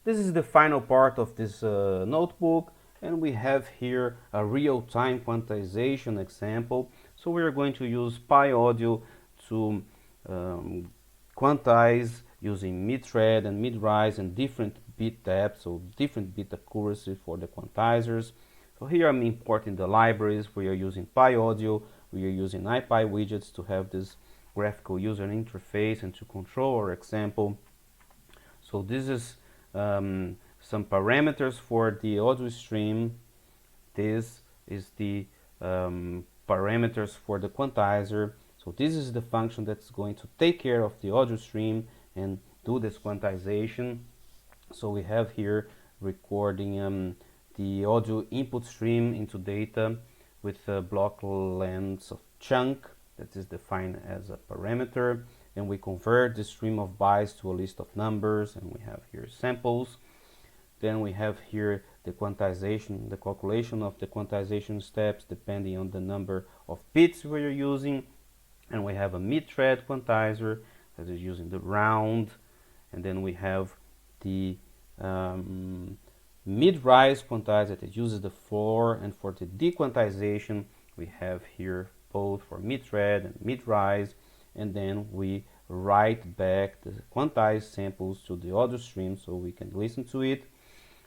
This is the final part of this notebook, and we have here a real-time quantization example. So we are going to use PyAudio to quantize using mid-thread and mid-rise and different bit depth, so different bit accuracy for the quantizers. So here I'm importing the libraries. We are using PyAudio, we are using IPy widgets to have this graphical user interface and to control our example. So this is some parameters for the audio stream. This is the parameters for the quantizer. So this is the function that's going to take care of the audio stream and do this quantization. So we have here recording the audio input stream into data with a block length of chunk that is defined as a parameter, and we convert the stream of bytes to a list of numbers, and we have here samples. Then we have here the quantization, the calculation of the quantization steps depending on the number of bits we are using, and we have a mid-thread quantizer that is using the round, and then we have the mid-rise quantizer that uses the floor, and for the dequantization we have here both for mid-thread and mid-rise, and then we write back the quantized samples to the audio stream so we can listen to it.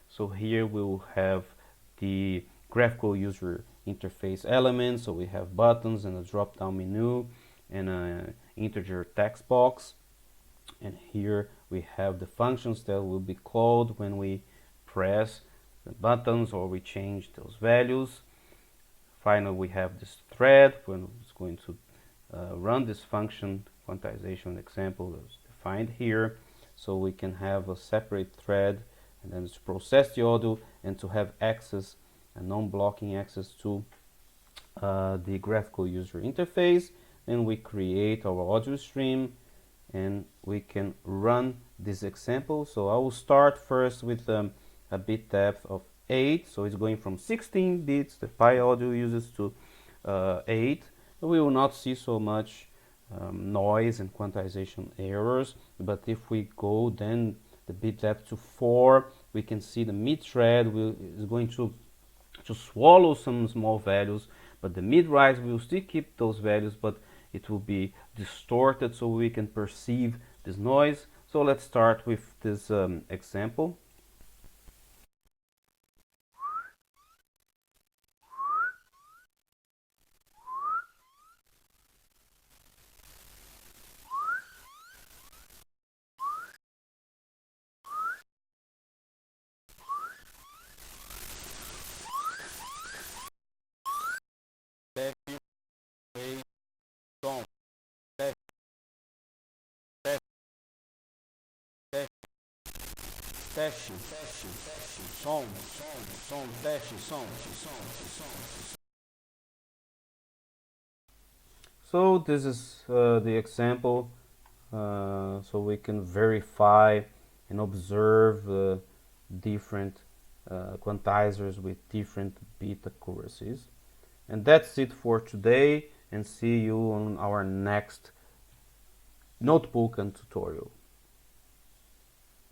So here we will have the graphical user interface elements, so we have buttons and a drop-down menu and an integer text box, and here we have the functions that will be called when we press the buttons or we change those values. Finally, we have this thread when it's going to run this function. Quantization example is defined here, so we can have a separate thread and then to process the audio and to have access, a non-blocking access to the graphical user interface. And we create our audio stream and we can run this example. So I will start first with a bit depth of 8, so it's going from 16 bits the PyAudio uses to 8. We will not see so much noise and quantization errors, but if we go then the bit depth to 4, we can see the mid-thread is going to swallow some small values, but the mid-rise will still keep those values, but it will be distorted so we can perceive this noise. So let's start with this example. Teste, som, teste, som. So this is the example, so we can verify and observe different quantizers with different bit accuracies. And that's it for today, and see you on our next notebook and tutorial.